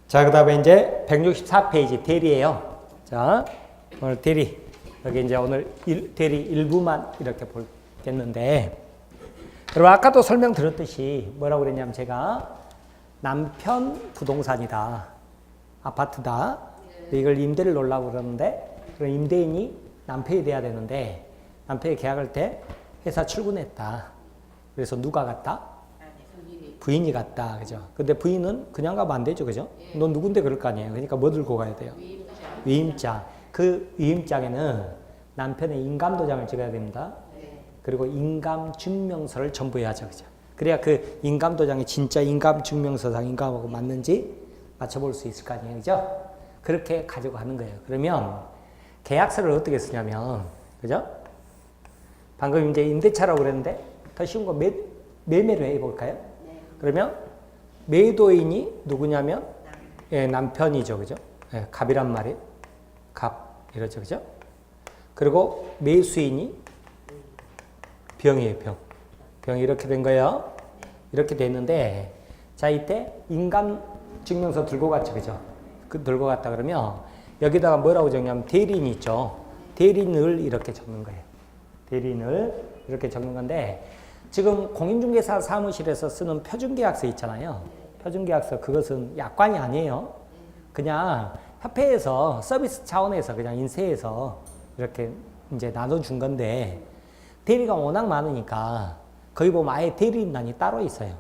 자, 그 다음에 이제 164페이지 대리예요. 자, 오늘 대리. 여기 이제 오늘 대리 일부만 이렇게 보겠는데, 여러분 아까도 설명드렸듯이 뭐라고 그랬냐면 제가 남편 부동산이다. 아파트다. 이걸 임대를 놓으려고 그러는데, 그럼 임대인이 남편이 돼야 되는데, 남편이 계약할 때 회사 출근했다. 그래서 누가 갔다? 부인이 갔다. 그죠? 근데 부인은 그냥 가면 안 되죠. 그죠? 너 누군데 그럴 거 아니에요. 그러니까 뭐 들고 가야 돼요? 위임장. 그 위임장에는 남편의 인감도장을 찍어야 됩니다. 그리고 인감증명서를 첨부해야죠. 그죠? 그래야 그 인감도장이 진짜 인감증명서상 인감하고 맞는지 맞춰볼 수 있을 거 아니에요. 그죠? 그렇게 가지고 가는 거예요. 그러면 계약서를 어떻게 쓰냐면, 그죠? 방금 이제 임대차라고 그랬는데 더 쉬운 거 매매로 해볼까요? 그러면 매도인이 누구냐면 남편이죠. 그죠? 갑이란 말이 갑 이러죠. 그죠? 그리고 매수인이 병이에요. 병이 이렇게 된 거예요. 이렇게 됐는데, 자, 이때 인감증명서 들고 갔죠. 그죠? 그 들고 갔다 그러면 여기다가 뭐라고 적냐면 대리인이 있죠. 대리인을 이렇게 적는 거예요. 대리인을 이렇게 적는 건데, 지금 공인중개사 사무실에서 쓰는 표준계약서 있잖아요. 표준계약서, 그것은 약관이 아니에요. 그냥 협회에서 서비스 차원에서 그냥 인쇄해서 이렇게 이제 나눠준 건데, 대리가 워낙 많으니까 거기 보면 아예 대리인단이 따로 있어요.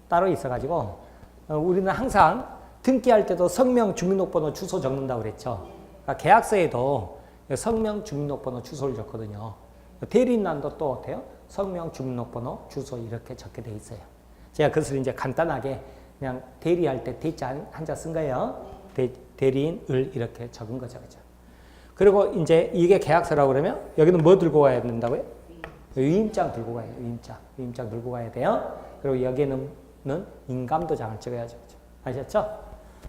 따로 있어가지고 우리는 항상 등기할 때도 성명, 주민등록번호, 주소 적는다고 그랬죠. 그러니까 계약서에도 성명, 주민등록번호, 주소를 적거든요. 대리인단도 또 어때요? 성명, 주민등록번호, 주소 이렇게 적게 돼 있어요. 제가 그것을 이제 간단하게 그냥 대리할 때 대자 한자 쓴 거예요. 대리인을 이렇게 적은 거죠. 그죠? 그리고 이제 이게 계약서라고 그러면 여기는 뭐 들고 가야 된다고요? 위임장 들고 가야 돼요. 위임장 들고 가야 돼요. 그리고 여기는 인감도장을 찍어야죠. 그죠? 아셨죠?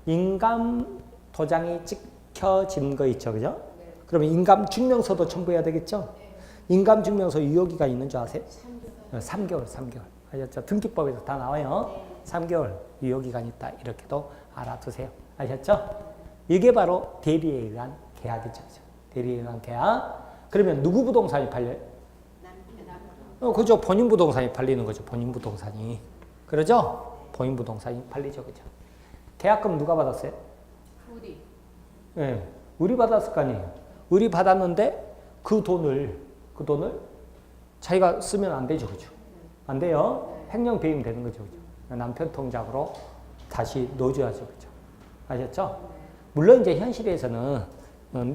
인감도장이 찍혀진 거 있죠. 그죠? 그러면 인감증명서도 첨부해야 되겠죠? 인감증명서 유효기간 있는 줄 아세요? 3개월. 아셨죠? 등기법에서 다 나와요. 3개월 유효기간 있다. 이렇게도 알아두세요. 아셨죠? 이게 바로 대리에 의한 계약이죠. 대리에 의한 계약. 그러면 누구 부동산이 팔려요? 그죠. 본인 부동산이 팔리는 거죠. 본인 부동산이. 그러죠? 본인 부동산이 팔리죠. 그죠? 계약금 누가 받았어요? 우리. 네. 우리 받았을 거 아니에요. 우리 받았는데 그 돈을 자기가 쓰면 안 되죠. 그죠? 안 돼요. 횡령 배임 되는 거죠. 그죠? 남편 통장으로 다시 넣어줘야죠. 그죠? 아셨죠? 물론 이제 현실에서는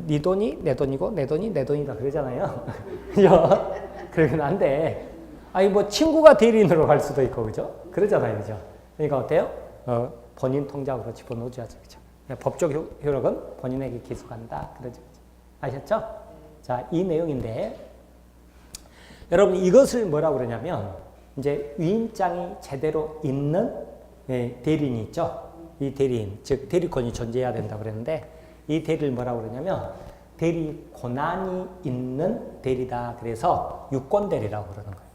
네 돈이 내 돈이고 내 돈이 내 돈이다 그러잖아요. 그죠? 그러긴 한데, 아니 뭐 친구가 대리인으로 갈 수도 있고, 그죠? 그러잖아요. 그죠? 그러니까 어때요? 본인 통장으로 집어넣어줘야죠. 그죠? 법적 효력은 본인에게 기소한다. 그러죠. 아셨죠? 자, 이 내용인데, 여러분 이것을 뭐라고 그러냐면, 이제 위임장이 제대로 있는 대리인이 있죠. 이 대리인, 즉 대리권이 존재해야 된다고 그랬는데, 이 대리를 뭐라고 그러냐면 대리 권한이 있는 대리다. 그래서 유권대리라고 그러는 거예요.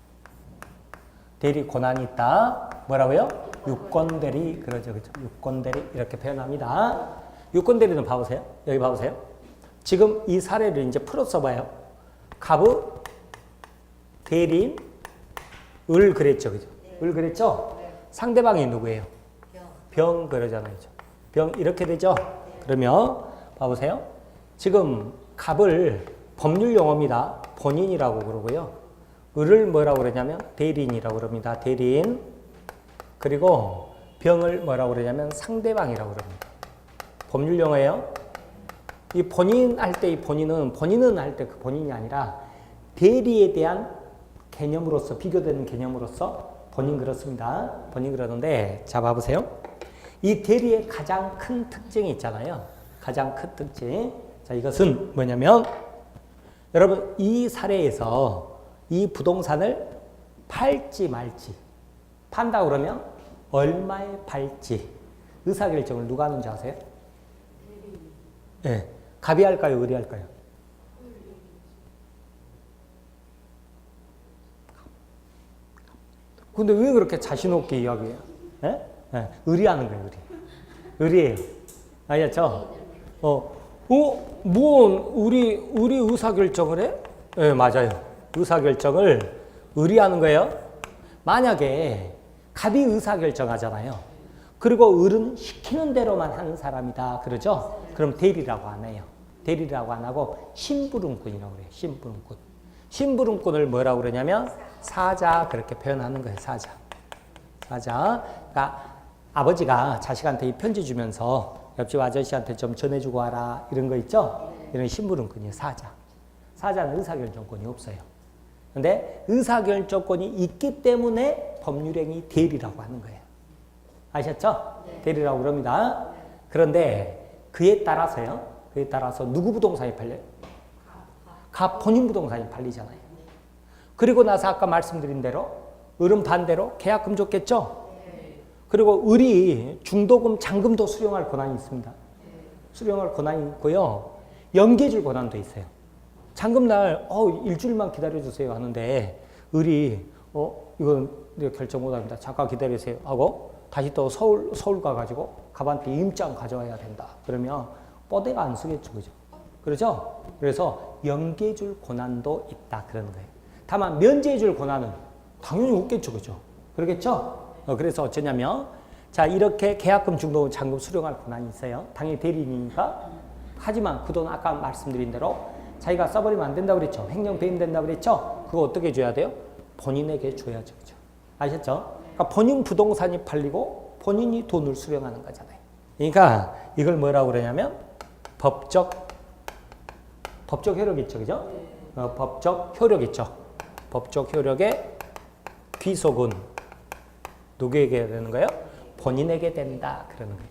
대리 권한이 있다. 뭐라고요? 유권대리. 그러죠. 그죠? 유권대리 이렇게 표현합니다. 유권대리는 봐보세요. 여기 봐보세요. 지금 이 사례를 이제 풀어서 봐요. 갑의 대리인 을 그랬죠. 그죠? 을 그랬죠? 상대방이 누구예요? 병 그러잖아요. 병 이렇게 되죠? 그러면 봐보세요. 지금 갑을 법률 용어입니다. 본인이라고 그러고요. 을을 뭐라고 그러냐면 대리인이라고 그럽니다. 대리인. 그리고 병을 뭐라고 그러냐면 상대방이라고 그럽니다. 법률 용어예요. 이 본인 할 때 이 본인은 할 때 그 본인이 아니라 대리에 대한 개념으로서 비교되는 개념으로서 본인 그렇습니다. 본인 그러는데, 자 봐보세요. 이 대리의 가장 큰 특징이 있잖아요. 가장 큰 특징. 자, 이것은 뭐냐면, 여러분 이 사례에서 이 부동산을 팔지 말지, 판다 그러면 얼마에 팔지 의사결정을 누가 하는지 아세요? 네. 갑이 할까요? 을이 할까요? 근데 왜 그렇게 자신 없게 이야기해요? 예? 예. 을이 하는 거예요, 을이. 의리예요. 알겠죠? 우리 의사결정을 해? 네, 맞아요. 의사결정을 의리하는 거예요. 만약에 갑이 의사결정하잖아요. 그리고 을은 시키는 대로만 하는 사람이다. 그러죠? 그럼 대리라고 안 해요. 대리라고 안 하고 심부름꾼이라고 그래요. 심부름꾼. 심부름꾼을 뭐라고 그러냐면 사자 그렇게 표현하는 거예요. 사자. 사자. 그러니까 아버지가 자식한테 이 편지 주면서 옆집 아저씨한테 좀 전해주고 와라 이런 거 있죠? 이런 심부름꾼이에요. 사자. 사자는 의사결정권이 없어요. 근데 의사결정권이 있기 때문에 법률행위 대리라고 하는 거예요. 아셨죠? 네. 대리라고 그럽니다. 그런데 그에 따라서요. 그에 따라서 누구 부동산이 팔려요? 갑 본인 부동산이 팔리잖아요. 그리고 나서 아까 말씀드린 대로 을은 반대로 계약금 줬겠죠? 그리고 을이 중도금, 잔금도 수령할 권한이 있습니다. 수령할 권한이 있고요. 연계줄 권한도 있어요. 잔금날 일주일만 기다려주세요 하는데 을이 이건 내가 결정 못합니다. 잠깐 기다리세요 하고 다시 또 서울 가가지고 갑한테 임장 가져와야 된다. 그러면 뻗대가 안 쓰겠죠. 그죠? 그렇죠? 그래서 연계줄 권한도 있다. 그런 거예요. 다만 면제해줄 권한은 당연히 없겠죠. 그죠? 그러겠죠? 그래서 어쩌냐면 자 이렇게 계약금, 중도금, 잔금 수령할 권한이 있어요. 당연히 대리인이니까. 하지만 그 돈 아까 말씀드린 대로 자기가 써버리면 안 된다고 그랬죠. 횡령 배임된다고 그랬죠. 그거 어떻게 줘야 돼요? 본인에게 줘야죠. 그죠? 아셨죠? 그러니까 본인 부동산이 팔리고 본인이 돈을 수령하는 거잖아요. 그러니까 이걸 뭐라고 그러냐면 법적 효력 있죠. 그죠? 법적 효력 있죠. 법적 효력의 귀속은 누구에게 되는 거예요? 본인에게 된다. 그러는 거예요.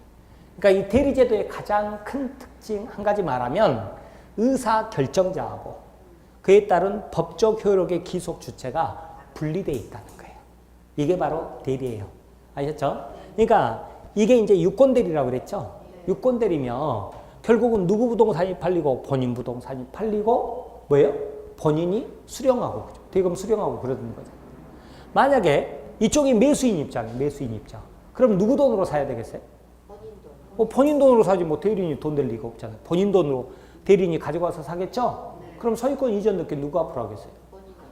그러니까 이 대리제도의 가장 큰 특징 한 가지 말하면 의사결정자하고 그에 따른 법적 효력의 기속 주체가 분리되어 있다는 거예요. 이게 바로 대리예요. 아셨죠? 그러니까 이게 이제 유권대리라고 그랬죠? 유권대리면 결국은 누구 부동산이 팔리고 본인 부동산이 팔리고 뭐예요? 본인이 수령하고 대금 수령하고 그러는 거죠. 만약에 이쪽이 매수인 입장이에요. 매수인 입장. 그럼 누구 돈으로 사야 되겠어요? 본인 돈으로 사지 뭐 대리인이 돈 낼 리가 없잖아요. 본인 돈으로 대리인이 가져가서 사겠죠? 그럼 소유권 이전 늦게 누구 앞으로 하겠어요?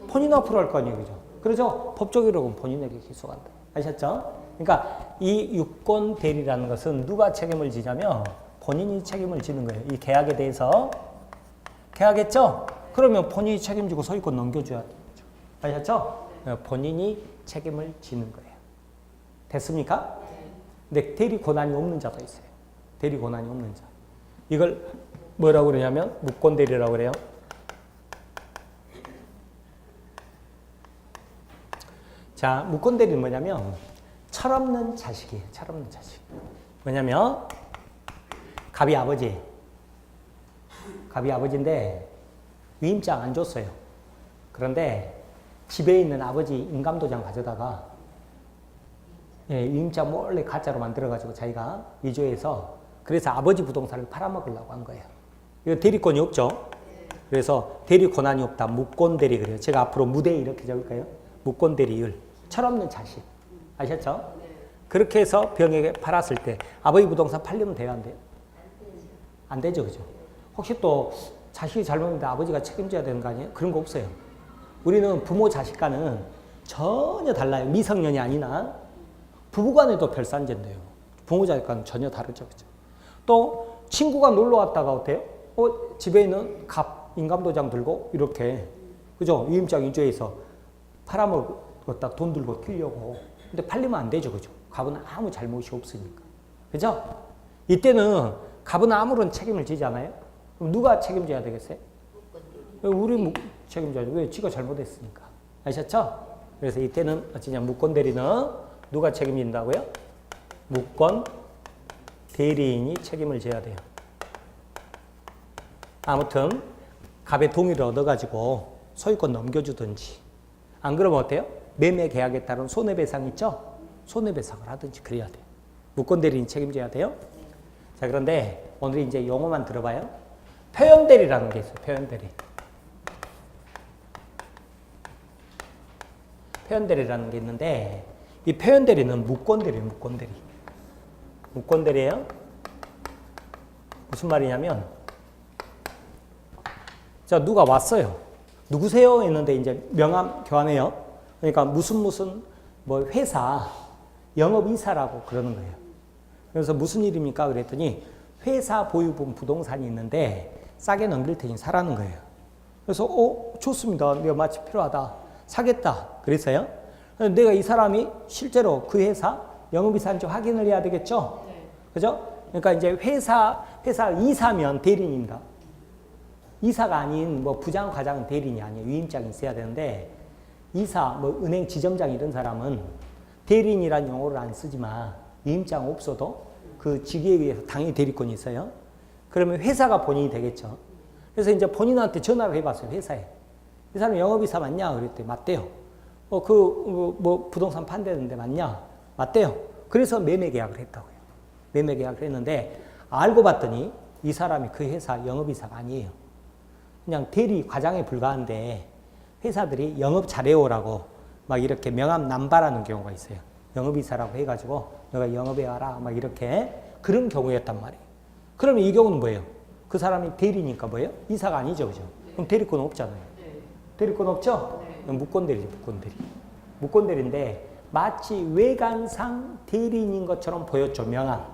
본인 앞으로 할 거 아니에요. 그죠? 그래서 법적 효력은 본인에게 기소한다. 아셨죠? 그러니까 이 유권 대리라는 것은 누가 책임을 지냐면 본인이 책임을 지는 거예요. 이 계약에 대해서. 계약했죠? 그러면 본인이 책임지고 소유권 넘겨줘야 돼요. 아셨죠? 본인이 책임을 지는 거예요. 됐습니까? 근데 대리 권한이 없는 자도 있어요. 대리 권한이 없는 자. 이걸 뭐라고 그러냐면 무권 대리라고 그래요. 자, 무권 대리는 뭐냐면 철없는 자식이에요. 철없는 자식. 뭐냐면 갑이 아버지인데 위임장 안 줬어요. 그런데 집에 있는 아버지 인감도장 가져다가 위임장 몰래 가짜로 만들어가지고 자기가 위조해서 그래서 아버지 부동산을 팔아먹으려고 한 거예요. 이거 대리권이 없죠. 그래서 대리 권한이 없다. 무권대리 그래요. 제가 앞으로 무대 이렇게 적을까요? 무권대리율. 철없는 자식. 아셨죠? 그렇게 해서 병에게 팔았을 때 아버지 부동산 팔리면 돼요? 안 돼요? 안 되죠. 그죠? 혹시 또 자식이 잘못했는데 아버지가 책임져야 되는 거 아니에요? 그런 거 없어요. 우리는 부모 자식과는 전혀 달라요. 미성년이 아니나 부부간에도 별산제인데요. 부모 자식과는 전혀 다르죠. 그죠? 또 친구가 놀러 왔다가 어때요? 집에 있는 갑 인감도장 들고 이렇게 그죠? 위임장 위조해서 팔아먹었다 돈 들고 튀려고. 근데 팔리면 안 되죠. 그죠? 갑은 아무 잘못이 없으니까. 그죠? 이때는 갑은 아무런 책임을 지지 않아요? 그럼 누가 책임져야 되겠어요? 우리 책임져야죠. 왜? 지가 잘못했으니까. 아셨죠? 그래서 이때는 어찌냐 무권 대리는 누가 책임진다고요? 무권 대리인이 책임을 져야 돼요. 아무튼 갑의 동의를 얻어가지고 소유권 넘겨주든지 안 그러면 어때요? 매매 계약에 따른 손해배상 있죠? 손해배상을 하든지 그래야 돼요. 무권 대리인이 책임져야 돼요. 자, 그런데 오늘 이제 용어만 들어봐요. 표현대리라는 게 있어요. 표현대리. 표현대리라는 게 있는데 이 표현대리는 무권대리예요. 무권대리. 무권대리예요. 무슨 말이냐면, 자, 누가 왔어요. 누구세요? 했는데 이제 명함 교환해요. 그러니까 무슨 뭐 회사 영업이사라고 그러는 거예요. 그래서 무슨 일입니까? 그랬더니 회사 보유분 부동산이 있는데 싸게 넘길 테니 사라는 거예요. 그래서 좋습니다. 내가 마치 필요하다. 사겠다. 그랬어요. 내가 이 사람이 실제로 그 회사 영업이사인지 확인을 해야 되겠죠? 그죠? 그러니까 이제 회사 이사면 대리인입니다. 이사가 아닌 뭐 부장, 과장은 대리인이 아니에요. 위임장이 있어야 되는데 이사, 뭐 은행 지점장 이런 사람은 대리인이란 용어를 안 쓰지만 위임장 없어도 그 직위에 의해서 당연히 대리권이 있어요. 그러면 회사가 본인이 되겠죠. 그래서 이제 본인한테 전화를 해봤어요. 회사에. 이 사람 영업이사 맞냐? 그랬더니 맞대요. 뭐 부동산 판대는데 맞냐? 맞대요. 그래서 매매 계약을 했다고요. 매매 계약을 했는데 알고 봤더니 이 사람이 그 회사 영업이사가 아니에요. 그냥 대리 과장에 불과한데 회사들이 영업 잘해오라고 막 이렇게 명함 남발하는 경우가 있어요. 영업이사라고 해가지고 너가 영업해 와라 막 이렇게 그런 경우였단 말이에요. 그러면 이 경우는 뭐예요? 그 사람이 대리니까 뭐예요? 이사가 아니죠, 그죠? 그럼 대리권 없잖아요. 대리권 없죠? 무권대리죠, 무권대리. 무권대리인데 마치 외관상 대리인인 것처럼 보였죠, 명함.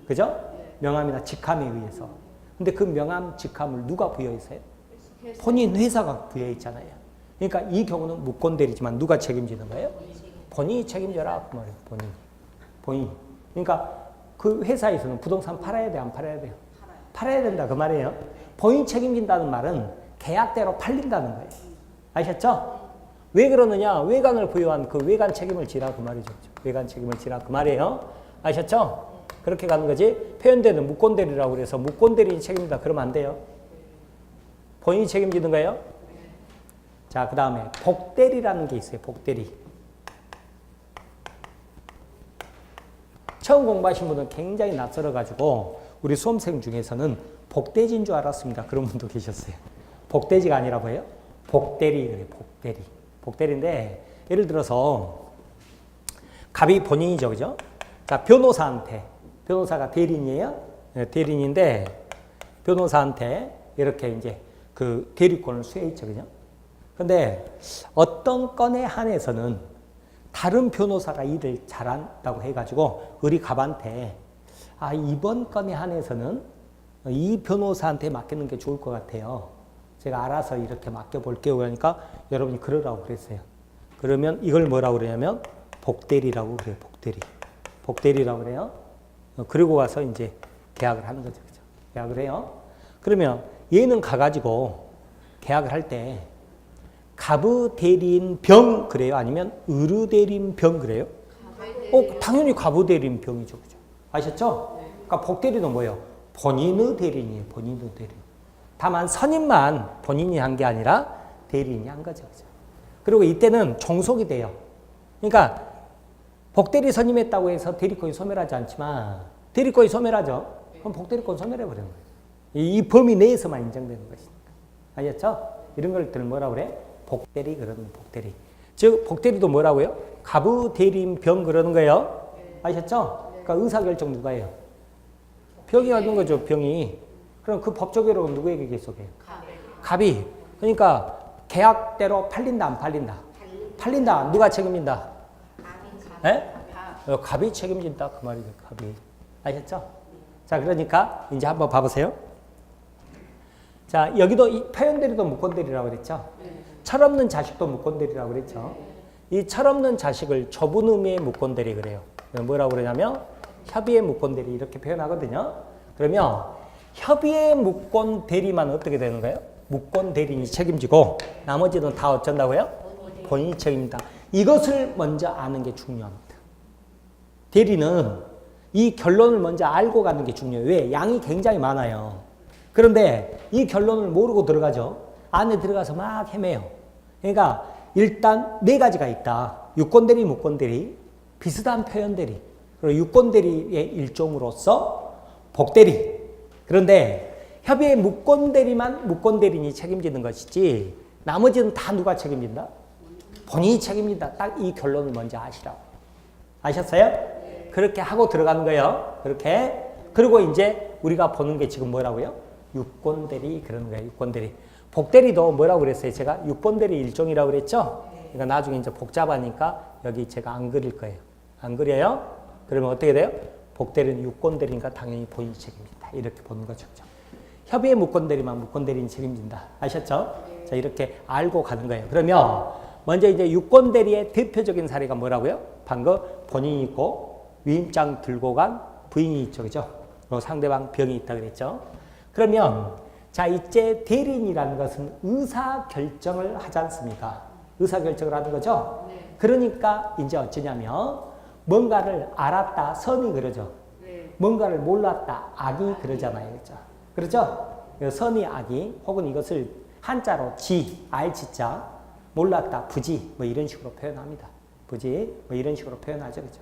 그죠? 명함이나 직함에 의해서. 근데 그 명함, 직함을 누가 부여했어요? 본인 회사가 부여했잖아요. 그러니까 이 경우는 무권대리지만 누가 책임지는 거예요? 본인이 책임져라 그 말이에요. 본인이. 그러니까 그 회사에서는 부동산 팔아야 돼, 안 팔아야 돼요? 팔아야 된다 그 말이에요. 본인 책임진다는 말은 계약대로 팔린다는 거예요. 아셨죠? 왜 그러느냐? 외관을 부여한 그 외관 책임을 지라 그 말이죠. 외관 책임을 지라 그 말이에요. 아셨죠? 그렇게 가는 거지. 표현되는 무권대리라고 그래서 무권대리인이 책임이다 그러면 안 돼요. 본인이 책임지는 거예요. 자, 그 다음에 복대리라는 게 있어요. 복대리. 처음 공부하신 분은 굉장히 낯설어가지고 우리 수험생 중에서는 복대지인 줄 알았습니다. 그런 분도 계셨어요. 복대지가 아니라 뭐예요? 복대리 그래요. 복대리. 복대리인데 예를 들어서 갑이 본인이죠. 그죠? 자, 변호사가 대리인이에요. 네, 대리인인데 변호사한테 이렇게 이제 그 대리권을 수여했죠. 그죠? 근데 어떤 건에 한해서는 다른 변호사가 일을 잘한다고 해가지고 우리 갑한테 이번 건에 한해서는 이 변호사한테 맡기는 게 좋을 것 같아요. 제가 알아서 이렇게 맡겨볼게요. 그러니까 여러분이 그러라고 그랬어요. 그러면 이걸 뭐라고 그러냐면 복대리라고 그래요. 복대리라고 그래요. 그리고 와서 이제 계약을 하는 거죠. 그죠? 계약을 해요. 그러면 얘는 가가지고 계약을 할 때 가부 대리인 병 그래요? 아니면 의류 대리인 병 그래요? 당연히 가부 대리인 병이죠. 그죠? 아셨죠? 그러니까 복대리는 뭐예요? 본인의 대리인이에요. 본인의 대리인. 다만 선임만 본인이 한 게 아니라 대리인이 한 거죠. 그죠? 그리고 이때는 종속이 돼요. 그러니까 복대리 선임했다고 해서 대리권이 소멸하지 않지만 대리권이 소멸하죠. 그럼 복대리권 소멸해버리는 거예요. 이 범위 내에서만 인정되는 것이니까. 아셨죠? 이런 것들을 뭐라고 그래? 복대리 그러는 복대리. 즉 복대리도 뭐라고요? 가부 대리인 병 그러는 거예요. 아셨죠? 그러니까 의사결정 누가 해요? 병이 하는 거죠. 병이. 그럼 그 법적 효력은 누구에게 계속해요? 갑이. 그러니까 계약대로 팔린다 안 팔린다? 팔린다. 누가 책임진다? 네? 갑이 책임진다 그 말이죠. 갑이. 아셨죠? 자, 그러니까 이제 한번 봐보세요. 자, 여기도 이 표현대리도 무권대리라고 그랬죠? 철없는 자식도 무권대리라고 그랬죠? 이 철없는 자식을 좁은 의미의 무권대리 그래요. 뭐라고 그러냐면 협의의 무권대리 이렇게 표현하거든요. 그러면 협의의 무권대리만 어떻게 되는 거예요? 무권대리인이 책임지고 나머지는 다 어쩐다고요? 본인이 책임진다. 이것을 먼저 아는 게 중요합니다. 대리는 이 결론을 먼저 알고 가는 게 중요해요. 왜? 양이 굉장히 많아요. 그런데 이 결론을 모르고 들어가죠. 안에 들어가서 막 헤매요. 그러니까 일단 네 가지가 있다. 유권대리, 무권대리, 비슷한 표현대리, 그리고 유권대리의 일종으로서 복대리. 그런데 협의의 무권대리만 무권대리인이 책임지는 것이지 나머지는 다 누가 책임진다? 본인이 책임진다. 딱 이 결론을 먼저 아시라고. 아셨어요? 그렇게 하고 들어가는 거예요. 그렇게. 그리고 이제 우리가 보는 게 지금 뭐라고요? 유권대리 그러는 거예요. 유권대리. 복대리도 뭐라고 그랬어요? 제가 유권대리 일종이라고 그랬죠? 그러니까 나중에 이제 복잡하니까 여기 제가 안 그릴 거예요. 안 그려요? 그러면 어떻게 돼요? 복대리는 유권대리니까 당연히 본인이 책임진다. 이렇게 보는 거죠. 협의회 무권대리만 무권대리는 책임진다. 아셨죠? 자, 이렇게 알고 가는 거예요. 그러면 먼저 이제 유권대리의 대표적인 사례가 뭐라고요? 방금 본인이 있고 위임장 들고 간 부인이 있죠. 그죠? 상대방 병이 있다 그랬죠. 그러면 자, 이제 대리인이라는 것은 의사결정을 하지 않습니까? 의사결정을 하는 거죠. 그러니까 이제 어쩌냐면 뭔가를 알았다 선이 그러죠. 뭔가를 몰랐다 악이 그러잖아요. 그렇죠? 선이 악이 혹은 이것을 한자로 지, 알지자, 몰랐다 부지 뭐 이런 식으로 표현합니다. 부지 뭐 이런 식으로 표현하죠. 그죠?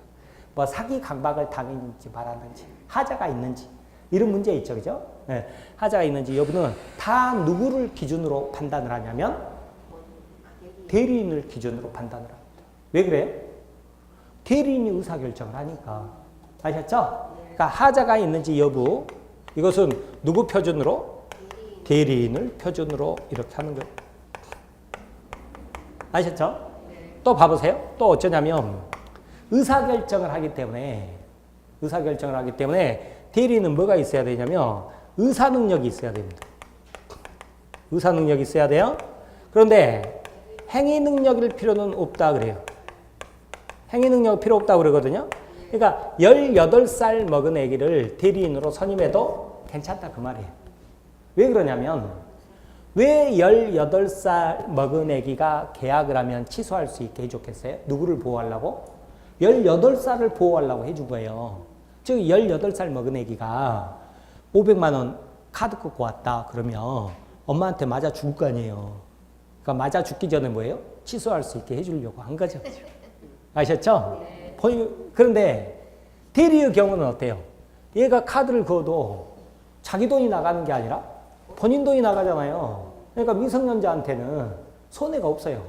뭐 사기 강박을 당했는지 말았는지 하자가 있는지 이런 문제 있죠. 그죠? 네. 하자가 있는지 여부는 다 누구를 기준으로 판단을 하냐면 대리인을 기준으로 판단을 합니다. 왜 그래요? 대리인이 의사결정을 하니까. 아셨죠? 그러니까 하자가 있는지 여부 이것은 누구 표준으로? 대리인을 표준으로 이렇게 하는 거예요. 아셨죠? 또 봐보세요. 또 어쩌냐면 의사결정을 하기 때문에 대리인은 뭐가 있어야 되냐면 의사능력이 있어야 됩니다. 의사능력이 있어야 돼요. 그런데 행위능력일 필요는 없다 그래요. 행위능력 필요 없다고 그러거든요. 그러니까 18살 먹은 아기를 대리인으로 선임해도 괜찮다 그 말이에요. 왜 그러냐면 왜 18살 먹은 아기가 계약을 하면 취소할 수 있게 해줬겠어요? 누구를 보호하려고? 18살을 보호하려고 해준 거예요. 즉 18살 먹은 아기가 500만 원 카드 끊고 왔다 그러면 엄마한테 맞아 죽을 거 아니에요. 그러니까 맞아 죽기 전에 뭐예요? 취소할 수 있게 해주려고 한 거죠. 아셨죠? 그런데 대리의 경우는 어때요? 얘가 카드를 그어도 자기 돈이 나가는 게 아니라 본인 돈이 나가잖아요. 그러니까 미성년자한테는 손해가 없어요.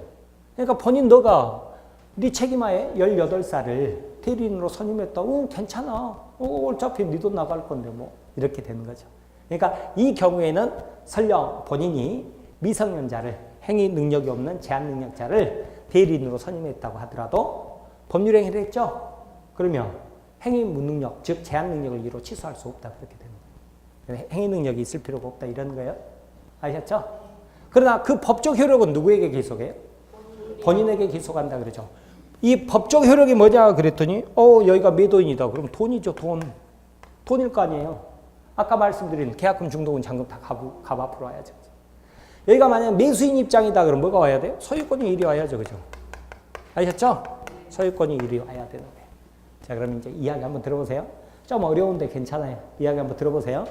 그러니까 본인 너가 네 책임하에 18살을 대리인으로 선임했다. 괜찮아. 어차피 네 돈 나갈 건데 뭐 이렇게 되는 거죠. 그러니까 이 경우에는 설령 본인이 미성년자를 행위 능력이 없는 제한 능력자를 대리인으로 선임했다고 하더라도 법률 행위를 했죠. 그러면 행위 무능력, 즉 제한 능력을 이유로 취소할 수 없다 그렇게 되는 거예요. 행위 능력이 있을 필요가 없다 이런 거예요. 아셨죠? 그러나 그 법적 효력은 누구에게 기속해요? 본인에게 기속한다 그러죠. 이 법적 효력이 뭐냐 그랬더니 여기가 매도인이다. 그럼 돈이죠. 돈일 거 아니에요. 아까 말씀드린 계약금, 중도금, 잔금 다 값 앞으로 와야죠. 여기가 만약 매수인 입장이다 그럼 뭐가 와야 돼요? 소유권이 이리 와야죠. 그죠? 아셨죠? 소유권이 이리 와야 되는 거예요. 자, 그럼 이제 이야기 한번 들어보세요. 좀 어려운데 괜찮아요. 이야기 한번 들어보세요.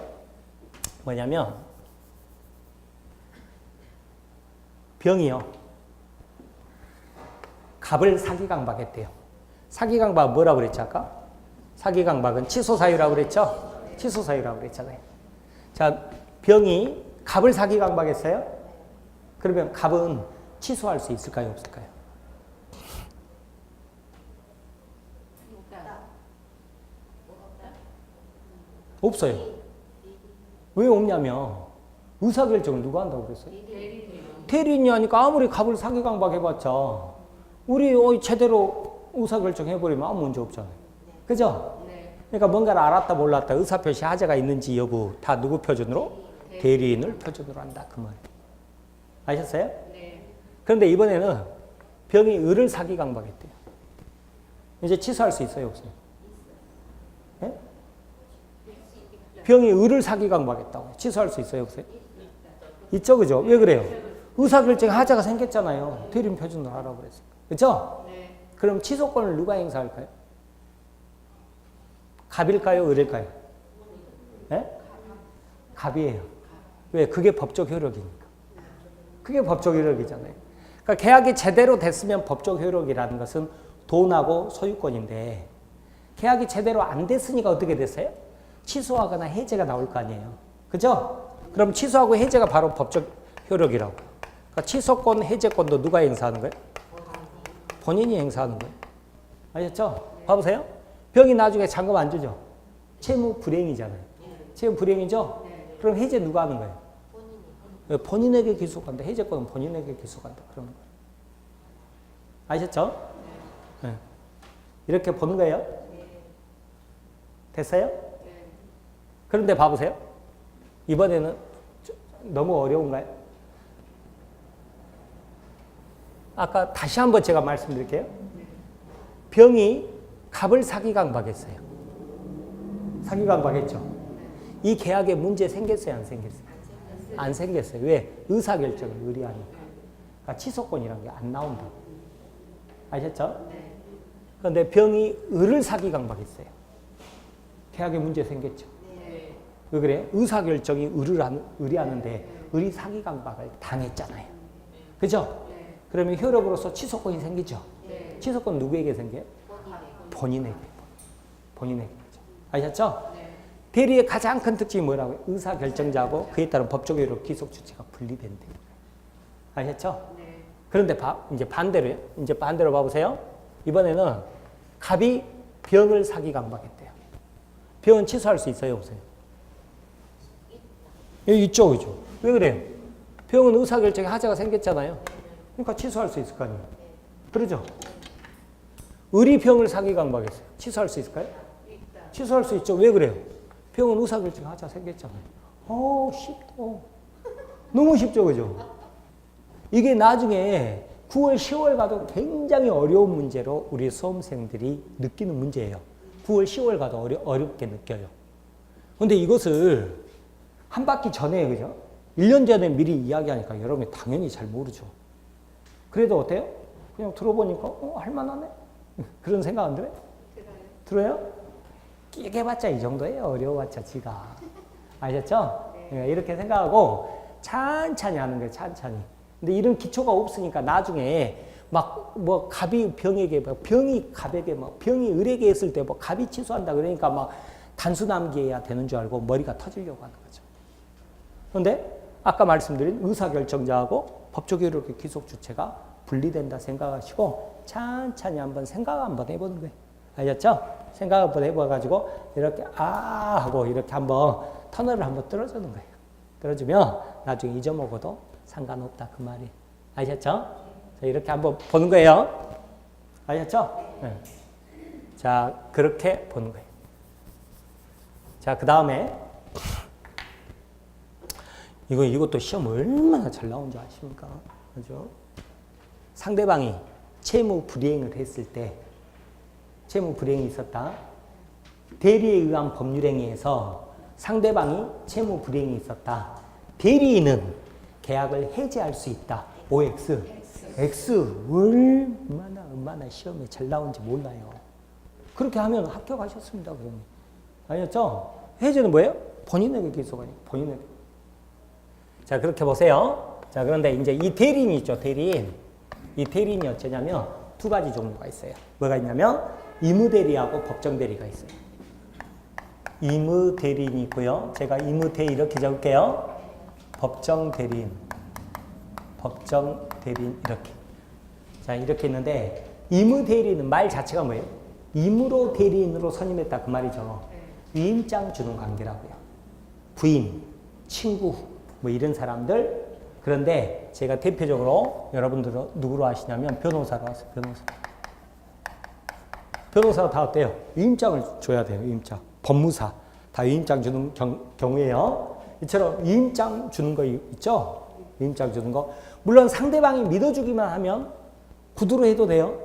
뭐냐면 병이요. 갑을 사기강박했대요. 사기강박 뭐라고 그랬죠 아까? 사기강박은 취소사유라고 그랬죠? 취소사유라고 그랬잖아요. 자, 병이 갑을 사기강박했어요? 그러면 갑은 취소할 수 있을까요? 없을까요? 없어요. 왜 없냐면 의사결정을 누가 한다고 그랬어요? 대리인이 하니까 아무리 갑을 사기강박해봤자 우리 제대로 의사결정해버리면 아무 문제 없잖아요. 그죠? 그러니까 뭔가를 알았다 몰랐다 의사표시 하자가 있는지 여부 다 누구 표준으로? 대리인을 표준으로 한다 그 말이에요. 아셨어요? 네. 그런데 이번에는 병이 을을 사기강박했대요. 이제 취소할 수 있어요? 없어요? 네? 병이 을을 사기강박했다고 취소할 수 있어요? 없어요? 있죠, 그죠? 왜 그래요? 의사결정 하자가 생겼잖아요. 대리인 표준으로 하라고 그랬어요. 그죠? 네. 그럼 취소권을 누가 행사할까요? 갑일까요? 을일까요? 네? 갑이에요. 왜? 그게 법적 효력이니까. 그게 법적 효력이잖아요. 그러니까 계약이 제대로 됐으면 법적 효력이라는 것은 돈하고 소유권인데 계약이 제대로 안 됐으니까 어떻게 됐어요? 취소하거나 해제가 나올 거 아니에요. 그죠? 그럼 취소하고 해제가 바로 법적 효력이라고. 그러니까 취소권, 해제권도 누가 행사하는 거예요? 본인이 행사하는 거예요. 아셨죠? 봐보세요. 병이 나중에 잔금 안 주죠? 채무 불이행이잖아요. 채무 불이행이죠? 그럼 해제 누가 하는 거예요? 본인에게 기소한다. 해제권은 본인에게 기소한다. 그런 거예요. 아셨죠? 네. 이렇게 보는 거예요. 됐어요? 그런데 봐보세요. 이번에는 너무 어려운가요? 아까 다시 한번 제가 말씀드릴게요. 병이 갑을 사기강박했어요. 사기강박했죠. 이 계약에 문제 생겼어요? 안 생겼어요? 안 생겼어요. 왜? 의사결정을 의뢰하니까. 그러니까 취소권이라는 게 안 나온다. 아셨죠? 그런데 병이 을을 사기강박했어요. 계약에 문제 생겼죠. 왜 그래요? 의사결정이 을을 의뢰하는데 을이 사기강박을 당했잖아요. 그죠? 그러면 효력으로서 취소권이 생기죠. 취소권 누구에게 생겨요? 본인에게. 본인에게. 아셨죠? 대리의 가장 큰 특징이 뭐라고요? 의사결정자하고 그에 따른 법적 효력 기속 주체가 분리된대요. 아셨죠? 그런데 이제 반대로요. 이제 반대로 봐보세요. 이번에는 갑이 병을 사기강박했대요. 병은 취소할 수 있어요, 없어요? 여기 있죠, 그죠? 왜 그래요? 병은 의사결정에 하자가 생겼잖아요. 그러니까 취소할 수 있을 거 아니에요. 그러죠? 을이 병을 사기강박했어요. 취소할 수 있을까요? 취소할 수 있죠. 왜 그래요? 병은 의사결정에 하자 생겼잖아요. 쉽다. 너무 쉽죠, 그죠? 이게 나중에 9월, 10월 가도 굉장히 어려운 문제로 우리 수험생들이 느끼는 문제예요. 9월, 10월 가도 어렵게 느껴요. 근데 이것을 한 바퀴 전에, 그죠? 1년 전에 미리 이야기하니까 여러분이 당연히 잘 모르죠. 그래도 어때요? 그냥 들어보니까, 할만하네? 그런 생각 안 들어요? 들어요? 끼게봤자 이 정도예요. 어려워봤자 지가. 아셨죠? 네. 이렇게 생각하고 천천히 하는 거예요. 천천히. 근데 이런 기초가 없으니까 나중에 막 뭐 갑이 병에게, 병이 갑에게, 병이 을에게 했을 때 뭐 갑이 취소한다 그러니까 막 단수남기해야 되는 줄 알고 머리가 터지려고 하는 거죠. 그런데 아까 말씀드린 의사결정자하고 법적 효력의 기속 주체가 분리된다 생각하시고 천천히 한번 생각 한번 해보는 거예요. 아셨죠? 생각 한번 해봐가지고 이렇게 하고 이렇게 한번 터널을 한번 뚫어주는 거예요. 뚫어주면 나중에 잊어먹어도 상관없다 그 말이. 아셨죠? 자, 이렇게 한번 보는 거예요. 아셨죠? 네. 자, 그렇게 보는 거예요. 자, 그 다음에 이것도 시험 얼마나 잘 나온 줄 아십니까? 그죠? 상대방이 채무 불이행을 했을 때 채무 불이행이 있었다. 대리에 의한 법률행위에서 상대방이 채무 불이행이 있었다. 대리인은 계약을 해지할 수 있다. OX. X. 얼마나 시험에 잘 나온지 몰라요. 그렇게 하면 합격하셨습니다. 그러면. 아셨죠? 해지는 뭐예요? 본인에게 기소가 아니에요. 본인에게. 자, 그렇게 보세요. 자, 그런데 이제 이 대리인이 있죠. 대리인. 이 대리인이 어쩌냐면 두 가지 종류가 있어요. 뭐가 있냐면 의무대리하고 법정대리가 있어요. 의무대리인이 있고요. 제가 의무대리 이렇게 적을게요. 법정대리인. 법정대리인 이렇게. 자, 이렇게 있는데 의무대리인은 말 자체가 뭐예요? 의무로 대리인으로 선임했다 그 말이죠. 위임장 주는 관계라고요. 부인, 친구 뭐 이런 사람들. 그런데 제가 대표적으로 여러분들은 누구로 하시냐면 변호사로 하세요. 변호사가 다 어때요? 위임장을 줘야 돼요. 위임장. 법무사 다 위임장 주는 경우에요. 이처럼 위임장 주는 거 있죠? 위임장 주는 거. 물론 상대방이 믿어주기만 하면 구두로 해도 돼요.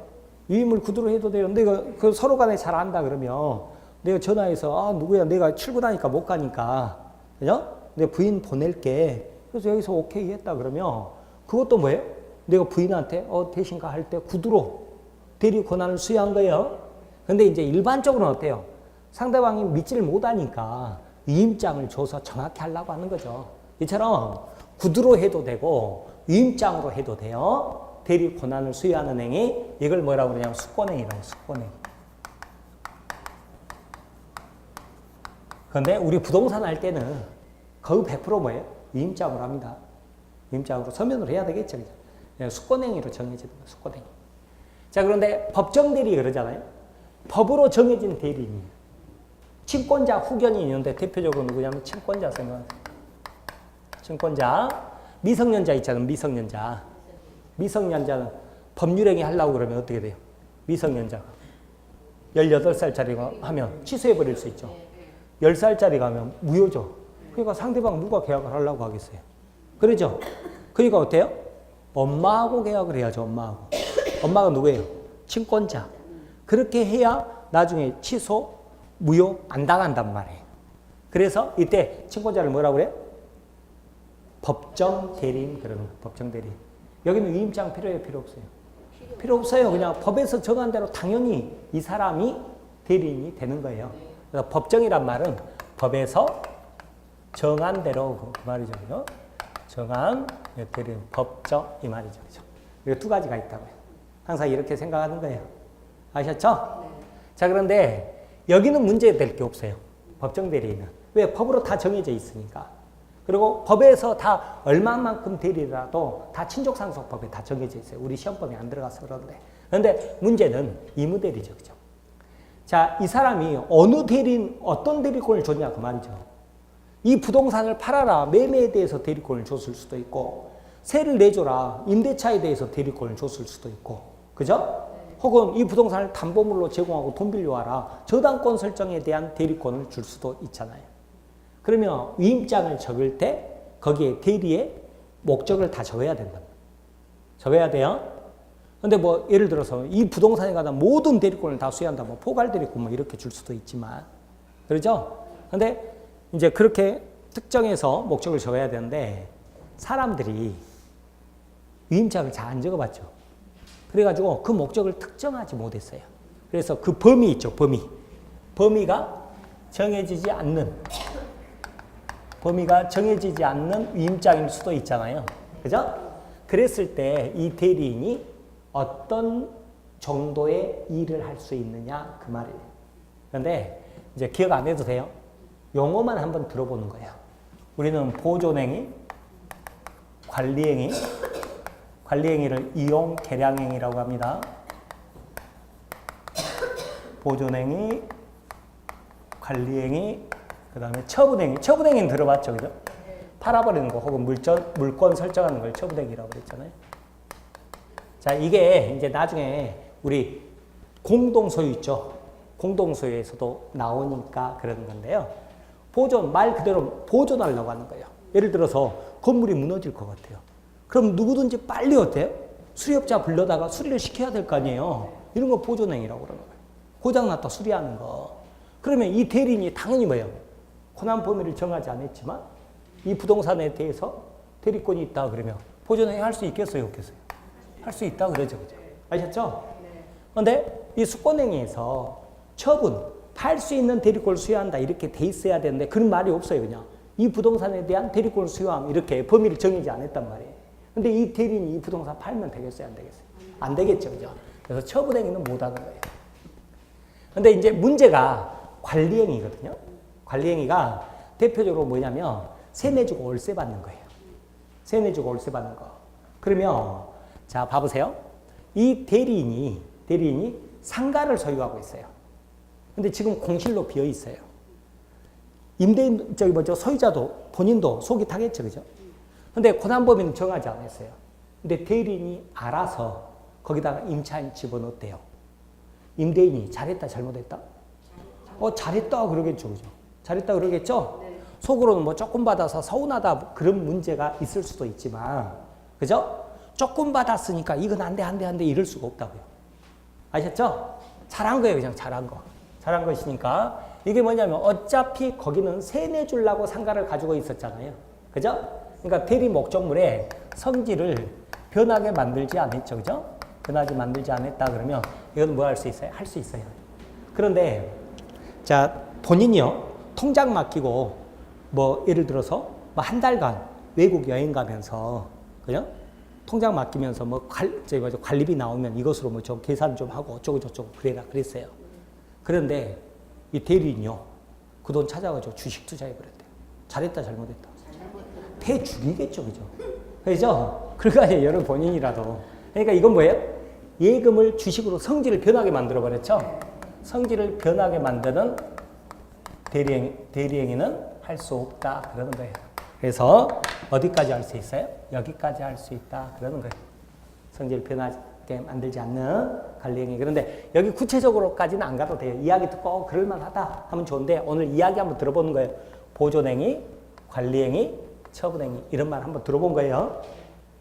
위임을 구두로 해도 돼요. 근데 그 서로 간에 잘 안다 그러면 내가 전화해서 누구야 내가 출근하니까 못 가니까 그죠? 내 부인 보낼게. 그래서 여기서 오케이 했다 그러면 그것도 뭐예요? 내가 부인한테 대신 가 할 때 구두로 대리 권한을 수여한 거예요. 근데 이제 일반적으로는 어때요? 상대방이 믿지를 못하니까 위임장을 줘서 정확히 하려고 하는 거죠. 이처럼 구두로 해도 되고 위임장으로 해도 돼요. 대리 권한을 수여하는 행위. 이걸 뭐라고 그러냐면 수권행위라고. 수권행위. 그런데 우리 부동산 할 때는 거의 100% 뭐예요? 위임장으로 합니다. 위임장으로 서면으로 해야 되겠죠. 수권행위로 정해지는 거예요. 수권행위. 자, 그런데 법정대리 그러잖아요. 법으로 정해진 대리인이에요. 친권자 후견이 있는데 대표적으로 누구냐면 친권자 생각하세요. 친권자. 미성년자 있잖아요. 미성년자. 미성년자는 법률행위 하려고 그러면 어떻게 돼요? 미성년자가 18살짜리가 하면 취소해버릴 수 있죠. 10살짜리가 하면 무효죠. 그러니까 상대방 누가 계약을 하려고 하겠어요. 그러죠? 그러니까 어때요? 엄마하고 계약을 해야죠. 엄마하고. 엄마가 누구예요? 친권자. 그렇게 해야 나중에 취소, 무효 안 당한단 말이에요. 그래서 이때 친권자를 뭐라고 그래요? 법정 대리인 그러는 거예요. 법정 대리인. 여기는 위임장 필요해요? 필요 없어요? 필요 없어요. 그냥 법에서 정한 대로 당연히 이 사람이 대리인이 되는 거예요. 그래서 법정이란 말은 법에서 정한 대로 그 말이죠. 그죠? 정한 대리인, 법정 이 말이죠. 그죠? 이거 두 가지가 있다고요. 항상 이렇게 생각하는 거예요. 아셨죠? 네. 자, 그런데 여기는 문제될 게 없어요. 법정 대리인은. 왜? 법으로 다 정해져 있으니까. 그리고 법에서 다 얼마만큼 대리라도 다 친족상속법에 다 정해져 있어요. 우리 시험법에 안 들어가서 그런데. 그런데 문제는 의무대리죠. 그죠? 자, 이 사람이 어느 대리인, 어떤 대리권을 줬냐 그 말이죠. 이 부동산을 팔아라. 매매에 대해서 대리권을 줬을 수도 있고, 세를 내줘라. 임대차에 대해서 대리권을 줬을 수도 있고, 그죠? 혹은 이 부동산을 담보물로 제공하고 돈 빌려와라. 저당권 설정에 대한 대리권을 줄 수도 있잖아요. 그러면 위임장을 적을 때 거기에 대리의 목적을 다 적어야 된다. 적어야 돼요. 근데 뭐 예를 들어서 이 부동산에 관한 모든 대리권을 다 수여한다. 뭐 포괄 대리권 뭐 이렇게 줄 수도 있지만. 그렇죠? 근데 이제 그렇게 특정해서 목적을 적어야 되는데 사람들이 위임장을 잘 안 적어봤죠. 그래가지고 그 목적을 특정하지 못했어요. 그래서 그 범위 있죠. 범위가 정해지지 않는 위임장일 수도 있잖아요. 그죠? 그랬을 때 이 대리인이 어떤 정도의 일을 할 수 있느냐 그 말이에요. 그런데 이제 기억 안 해도 돼요. 용어만 한번 들어보는 거예요. 우리는 보존행위, 관리행위를 이용 계량행위라고 합니다. 보존행위, 관리행위, 그 다음에 처분행위. 처분행위는 들어봤죠, 그죠? 팔아버리는 거 혹은 물권 설정하는 걸 처분행위라고 그랬잖아요. 자, 이게 이제 나중에 우리 공동소유 있죠? 공동소유에서도 나오니까 그러는 건데요. 보존, 말 그대로 보존하려고 하는 거예요. 예를 들어서 건물이 무너질 것 같아요. 그럼 누구든지 빨리 어때요? 수리업자 불러다가 수리를 시켜야 될 거 아니에요. 이런 거 보존행위라고 그러는 거예요. 고장났다 수리하는 거. 그러면 이 대리인이 당연히 뭐예요? 권한 범위를 정하지 않았지만 이 부동산에 대해서 대리권이 있다 그러면 보존행위 할 수 있겠어요? 없겠어요? 할 수 있다 그러죠. 그죠? 아셨죠? 그런데 이 수권행위에서 처분, 팔 수 있는 대리권을 수여한다 이렇게 돼 있어야 되는데 그런 말이 없어요. 그냥 이 부동산에 대한 대리권을 수여함 이렇게 범위를 정하지 않았단 말이에요. 근데 이 대리인이 이 부동산 팔면 되겠어요? 안 되겠어요? 안 되겠죠. 그죠? 그래서 처분행위는 못 하는 거예요. 근데 이제 문제가 관리행위거든요. 관리행위가 대표적으로 뭐냐면 세 내주고 월세 받는 거예요. 세 내주고 월세 받는 거. 그러면 자 봐보세요. 이 대리인이 상가를 소유하고 있어요. 근데 지금 공실로 비어 있어요. 임대인 소유자도 본인도 속이 타겠죠, 그죠? 근데 권한 범위는 정하지 않았어요. 근데 대리인이 알아서 거기다가 임차인 집어넣었대요. 임대인이 잘했다, 잘못했다? 잘했다 그러겠죠, 그죠? 잘했다 그러겠죠? 네. 속으로는 뭐 조금 받아서 서운하다 그런 문제가 있을 수도 있지만, 그죠? 조금 받았으니까 이건 안 돼 이럴 수가 없다고요. 아셨죠? 잘한 거예요, 그냥 잘한 거. 잘한 것이니까 이게 뭐냐면 어차피 거기는 세 내주려고 상가를 가지고 있었잖아요. 그죠? 그러니까 대리 목적물의 성질을 변하게 만들지 않았죠. 그죠? 변하게 만들지 않았다 그러면 이건 뭐 할 수 있어요? 할 수 있어요. 그런데 자 본인이요 통장 맡기고 뭐 예를 들어서 뭐 한 달간 외국 여행 가면서 그죠? 통장 맡기면서 뭐 관리비 나오면 이것으로 뭐 좀 계산 좀 하고 어쩌고 저쩌고 그래라 그랬어요. 그런데 이 대리인이요 그 돈 찾아가지고 주식 투자해버렸대요. 잘했다 잘못했다. 대 죽이겠죠, 그죠? 그죠? 그러니까 여러분 본인이라도 그러니까 이건 뭐예요? 예금을 주식으로 성질을 변하게 만들어 버렸죠. 성질을 변하게 만드는 대리행위는 할 수 없다 그러는 거예요. 그래서 어디까지 할 수 있어요? 여기까지 할 수 있다 그러는 거예요. 성질 변하게 만들지 않는 관리행위. 그런데 여기 구체적으로까지는 안 가도 돼요. 이야기 듣고 그럴만하다 하면 좋은데 오늘 이야기 한번 들어보는 거예요. 보존행위, 관리행위, 처분행위 이런 말 한번 들어본 거예요.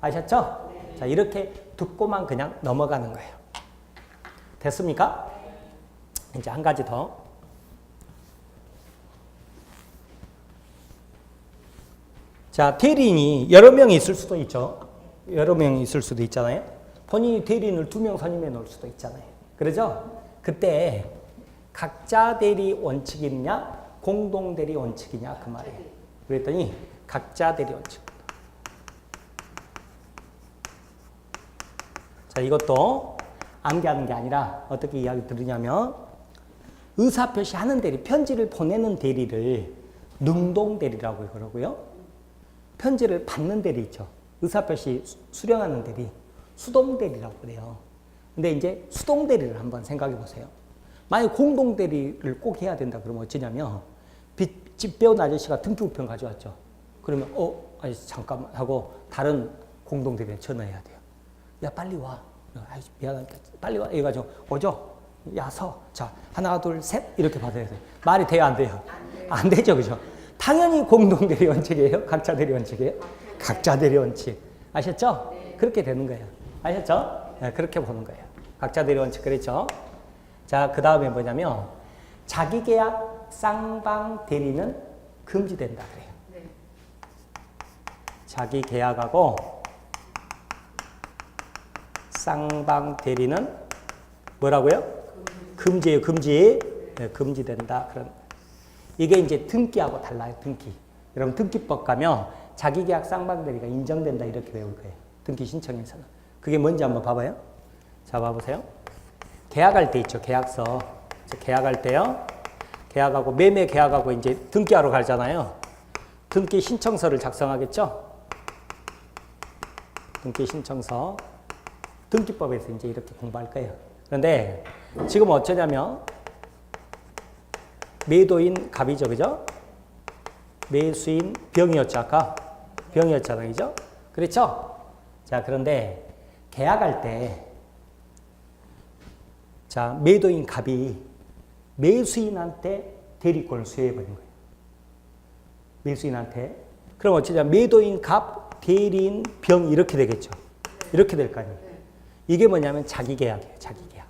아셨죠? 네. 자, 이렇게 듣고만 그냥 넘어가는 거예요. 됐습니까? 이제 한 가지 더. 자, 대리인이 여러 명이 있을 수도 있죠. 여러 명이 있을 수도 있잖아요. 본인이 대리인을 2명 선임해 놓을 수도 있잖아요. 그러죠? 그때 각자 대리 원칙이냐 공동 대리 원칙이냐 그 말이에요. 그랬더니 각자 대리 원칙. 자, 이것도 암기하는 게 아니라 어떻게 이야기 들으냐면 의사표시 하는 대리, 편지를 보내는 대리를 능동 대리라고 그러고요. 편지를 받는 대리 있죠. 의사표시 수령하는 대리, 수동 대리라고 그래요. 근데 이제 수동 대리를 한번 생각해 보세요. 만약 공동 대리를 꼭 해야 된다 그러면 어쩌냐면 집 배운 아저씨가 등기우편 가져왔죠. 그러면 아저씨 잠깐만 하고 다른 공동 대리에 전화해야 돼요. 야 빨리 와. 아이씨 미안하니까 빨리 와. 이래가지고 오죠. 야 서. 자 하나 둘 셋 이렇게 받아야 돼요. 말이 돼요 안 돼요? 안 되죠 그죠? 당연히 공동 대리 원칙이에요? 각자 대리 원칙이에요? 각자 대리 원칙. 아셨죠? 네. 그렇게 되는 거예요. 아셨죠? 네, 그렇게 보는 거예요. 각자 대리 원칙 그랬죠? 자, 그 다음에 뭐냐면 자기계약 쌍방 대리는 금지된다 그래요. 네. 자기계약하고 쌍방 대리는 뭐라고요? 금지예요. 금지. 네, 금지된다. 그런 이게 이제 등기하고 달라요. 등기. 여러분 등기법 가면 자기계약 쌍방대리가 인정된다 이렇게 배울 거예요. 등기 신청에서는. 그게 뭔지 한번 봐봐요. 자 봐보세요. 계약할 때 있죠. 계약서. 계약할 때요. 계약하고 매매 계약하고 이제 등기하러 가잖아요. 등기 신청서를 작성하겠죠. 등기 신청서. 등기법에서 이제 이렇게 공부할 거예요. 그런데 지금 어쩌냐면 매도인 갑이죠. 그죠? 매수인 병이었죠. 아까 병이었잖아요. 그죠? 그렇죠? 자, 그런데 계약할 때 자, 매도인 갑이 매수인한테 대리권을 수여해버린 거예요. 매수인한테. 그럼 어쩌냐면 매도인 갑, 대리인 병 이렇게 되겠죠. 이렇게 될 거 아니에요. 이게 뭐냐면 자기계약이에요. 자기계약.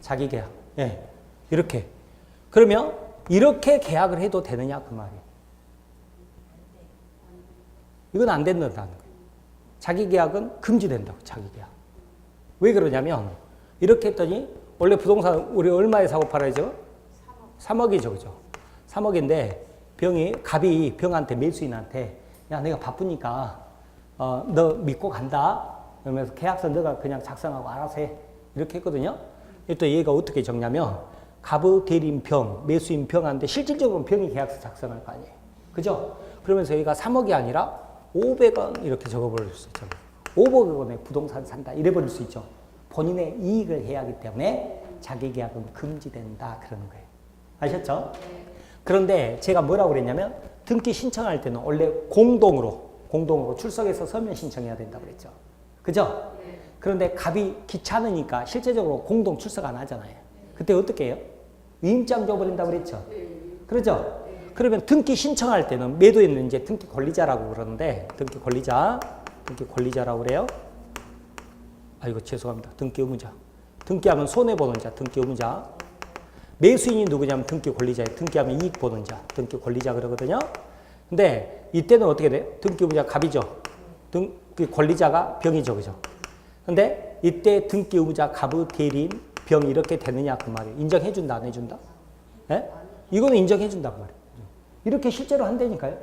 자기계약. 예. 이렇게. 그러면 이렇게 계약을 해도 되느냐 그 말이에요. 이건 안 된다는 거예요. 자기계약은 금지된다고. 자기계약. 왜 그러냐면 이렇게 했더니 원래 부동산 우리 얼마에 사고 팔아야죠? 3억이죠. 그죠? 3억인데 갑이 병한테 매수인한테 야 내가 바쁘니까 너 믿고 간다. 그러면서 계약서 너가 그냥 작성하고 알아서 해. 이렇게 했거든요. 또 얘가 어떻게 적냐면 갑의 대리인 병, 매수인 병한테 실질적으로 병이 계약서 작성할 거 아니에요. 그죠? 그러면서 얘가 3억이 아니라 500원 이렇게 적어버릴 수 있잖아요. 500원에 부동산 산다. 이래버릴 수 있죠. 본인의 이익을 해야 하기 때문에 자기계약은 금지된다. 그러는 거예요. 아셨죠? 그런데 제가 뭐라고 그랬냐면 등기 신청할 때는 원래 공동으로 출석해서 서면 신청해야 된다고 그랬죠. 그죠? 그런데 갑이 귀찮으니까 실제적으로 공동 출석 안 하잖아요. 그때 어떻게 해요? 위임장 줘버린다고 그랬죠. 그러죠? 그러면 등기 신청할 때는 매도인은 이제 등기 권리자라고 그러는데 등기 권리자라고 그래요. 아이고 죄송합니다. 등기 의무자. 등기하면 손해보는 자, 등기 의무자. 매수인이 누구냐면 등기 권리자예요. 등기하면 이익 보는 자, 등기 권리자 그러거든요. 근데 이때는 어떻게 돼요? 등기 의무자 갑이죠. 등기 권리자가 병이죠. 그죠? 근데 이때 등기 의무자 갑의 대리인 병 이렇게 되느냐 그 말이에요. 인정해준다 안 해준다? 예? 이거는 인정해준다 그 말이에요. 이렇게 실제로 한다니까요.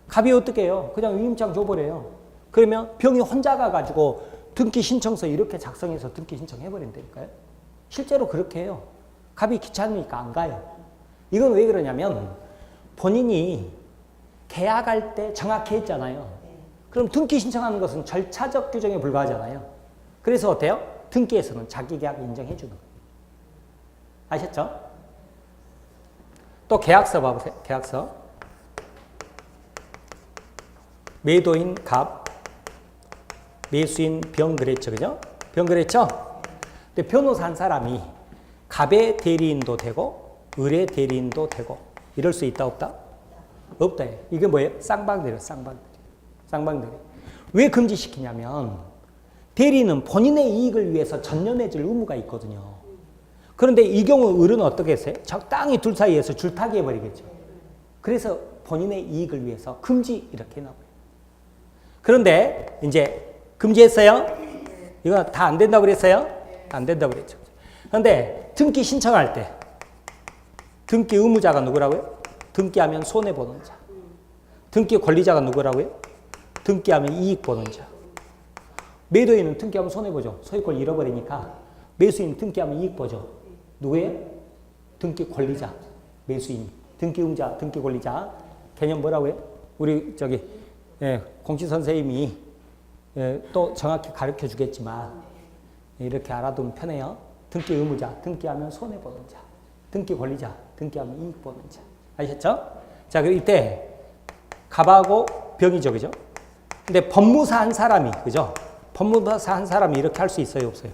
갑이 어떻게 해요? 그냥 위임장 줘버려요. 그러면 병이 혼자 가가지고 등기 신청서 이렇게 작성해서 등기 신청해버린다니까요. 실제로 그렇게 해요. 갑이 귀찮으니까 안 가요. 이건 왜 그러냐면 본인이 계약할 때 정확히 했잖아요. 그럼 등기 신청하는 것은 절차적 규정에 불과하잖아요. 그래서 어때요? 등기에서는 자기계약 인정해 주는 거예요. 아셨죠? 또 계약서 봐보세요. 계약서. 매도인 갑, 매수인 병 그랬죠. 그죠? 병 그랬죠? 근데 변호사 한 사람이 갑의 대리인도 되고 을의 대리인도 되고 이럴 수 있다 없다? 없다. 이게 뭐예요? 쌍방대리. 쌍방대리. 왜 금지시키냐면 대리는 본인의 이익을 위해서 전념해줄 의무가 있거든요. 그런데 이 경우 을은 어떻게 했어요? 적당히 둘 사이에서 줄타기 해버리겠죠. 그래서 본인의 이익을 위해서 금지 이렇게 해놔버려요. 그런데 이제 금지했어요? 이거 다 안 된다고 그랬어요? 안 된다고 그랬죠. 그런데 등기 신청할 때 등기 의무자가 누구라고요? 등기하면 손해보는 자. 등기 권리자가 누구라고요? 등기하면 이익 보는 자. 매도인은 등기하면 손해보죠. 소유권 잃어버리니까. 매수인 등기하면 이익 보죠. 누구예요? 등기 권리자. 매수인. 등기 의무자, 등기 권리자. 개념 뭐라고요? 우리 공시 선생님이 또 정확히 가르쳐 주겠지만 이렇게 알아두면 편해요. 등기 의무자, 등기하면 손해보는 자. 등기 권리자, 등기하면 이익 보는 자. 아셨죠? 자, 그럼 이때 갑하고 병이죠. 그죠? 근데 법무사 한 사람이, 그죠? 법무사 한 사람이 이렇게 할 수 있어요? 없어요?